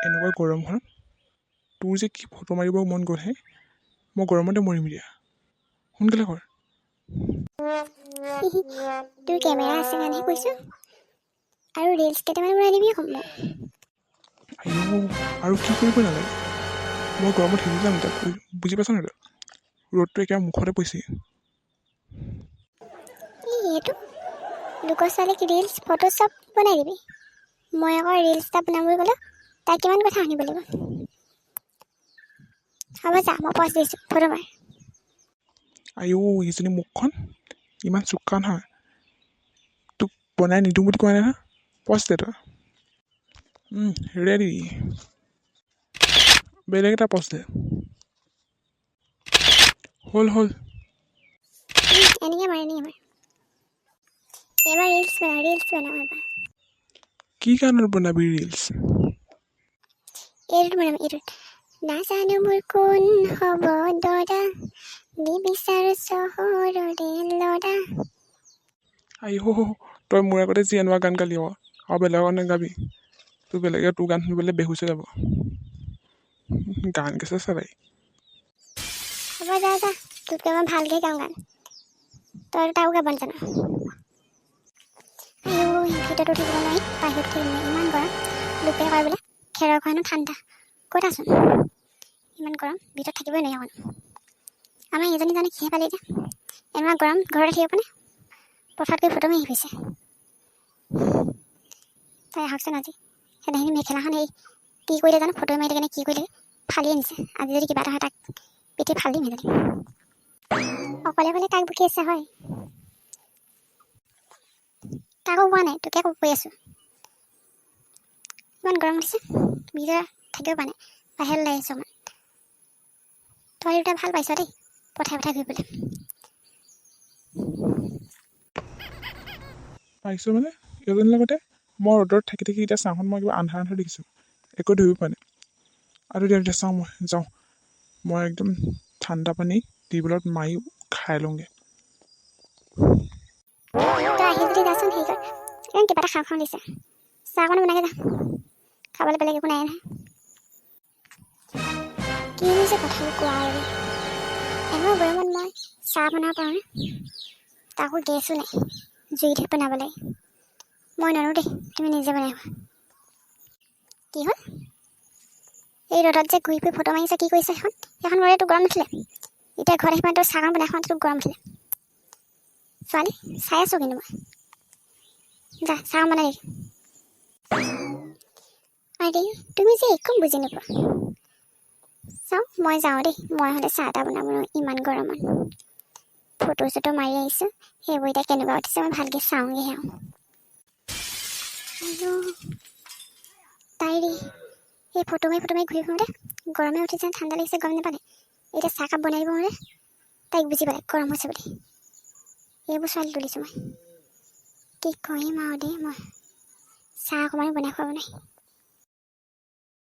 এনেকুৱা গৰমখনত তোৰ যে কি ফটো মাৰিব মন গ'লহে মই গৰমতে মৰিম দিয়া সোনকালে কৰ তোৰ কেমেৰা আছে কাৰণেহে কৈছোঁ আৰু ৰিলছ কেইটামান বনাই দিবি মোক আইঅ আৰু কি কৰিব নালাগে মই গৰমত সিজি যাম তাত বুজি পাইছ নাই তই ৰ'দটো একেবাৰে মুখতে পৰিছে এইটো লোকৰ ছোৱালীক ৰিলছ ফটো চব বনাই দিবি মই আকৌ ৰিলছ এটা বনাবলৈ গ'লে তাই কিমান কথা শুনিব লাগিব হ'ব যা মই পষ্ট দিছোঁ ফটো মাৰ আইঅ এইজনী মুখখন ইমান চোকা নহয় তোক বনাই নিদিওঁ বুলি কোৱা নাই নহয় পষ্ট দে তই ৰেডি বেলেগ এটা পষ্ট দে হ'ল এনেকৈ মাৰ এবাৰ ৰিলছ বনাওঁ এবাৰ কি কাৰণত বনাবি ৰিলছ এইটোত বনাম এইটোত নাজানো মোৰ কোন হ'ব দৰা নিবিচাৰো চহৰৰে ল'ৰা আইঅ তই মোৰ আগতে যি এনেকুৱা গান গালি আৰু বেলেগৰ কাৰণে গাবি তোৰ বেলেগে তোৰ গান শুনিবলৈ বেহুচ হৈ যাব গান গাইছে চাবাই হ'ব যা তোতকৈ মই ভালকৈ গাওঁ গান তই তাও গাব নাজানো ভিতৰতো থাকিব নোৱাৰি বাহিৰত থাকিব নোৱাৰি ইমান গৰম লোকে কয় বোলে খেৰৰ খোৱানো ঠাণ্ডা ক'ত আছোন ইমান গৰম ভিতৰত থাকিবই নোৱাৰি অকণ আমাৰ এইজনী জানে কিহে পালে এতিয়া এনেকুৱা গৰম ঘৰতে থাকিব মানে পথাৰত গৈ ফটো মাৰি ফুৰিছে তাই আহকচোন আজি সেইদিনাখিনি মেখেলাখন এই কি কৰিলে জানো ফটো মাৰি কেনে কি কৰিলে ফালি আনিছে আজি যদি কিবা এটা হয় তাক পিঠি ফালি দিম সেইজনী অকলে তাক বকি আছে হয় তাকো কোৱা নাই তোকে কৈ আছোঁ ইমান গৰম উঠিছে ভিতৰত থাকিব পৰা নাই বাহিৰলৈ আহিছোঁ অকণমান তই দুটা ভাল পাইছ দেই পঠাই ঘূৰিবলৈ পাইছোঁ মানে এজনীৰ লগতে মই ৰ'দত থাকি এতিয়া চাওঁখন মই কিবা আন্ধাৰ দেখিছোঁ একো ধৰিব পৰা নাই আৰু এতিয়া চাওঁ মই যাওঁ মই একদম ঠাণ্ডা পানী টিউবৱেলত মাৰি খাই লওঁগৈ তই আহি যদি যাচোন হেৰি কৰ কিবা এটা খাওঁ দিছে চাহ অকণ বনাই যা খাবলৈ বেলেগ একো নাই নহয় কি হৈছে কথাবোৰ কোৱা আৰু এনেকুৱা গৰমত মই চাহ বনাব পাৰোঁনে তাকো গেছো নাই জুইত বনাব লাগে মই নোৱাৰোঁ দেই তুমি নিজে বনাই খোৱা কি হ'ল এই ৰ'দত যে ঘূৰি ফুৰি ফটো মাৰিছে কি কৰিছে সেইখন মৰে তোৰ গৰম নুঠিলে এতিয়া ঘৰত আহি পাই তোৰ চাহকণ বনাই খোৱাটো তোৰ গৰম উঠিলে ছোৱালী চাই আছোঁ কিন্তু মই যা চাহ বনাই দেই আৰে তুমি যে একো বুজি নোপোৱা চাওঁ মই যাওঁ দেই মই হ'লে চাহ এটা বনাব নোৱাৰোঁ ইমান গৰমত ফটো চটো মাৰি আহিছোঁ সেইবোৰ এতিয়া কেনেকুৱা উঠিছে মই ভালকৈ চাওঁগৈহে আৰু তাইৰি সেই ফটো মাৰি ঘূৰি ফুৰোঁতে গৰমে উঠিছে ঠাণ্ডা লাগিছে গম নাপালে এতিয়া চাহকাপ বনাই দিব হ'লে তাইক বুজি পালে গৰম হৈছে বুলি এইবোৰ ছোৱালী তুলিছোঁ মই কি কৰিম আৰু দেই মই চাহ অকণমান বনাই খুৱাব নাই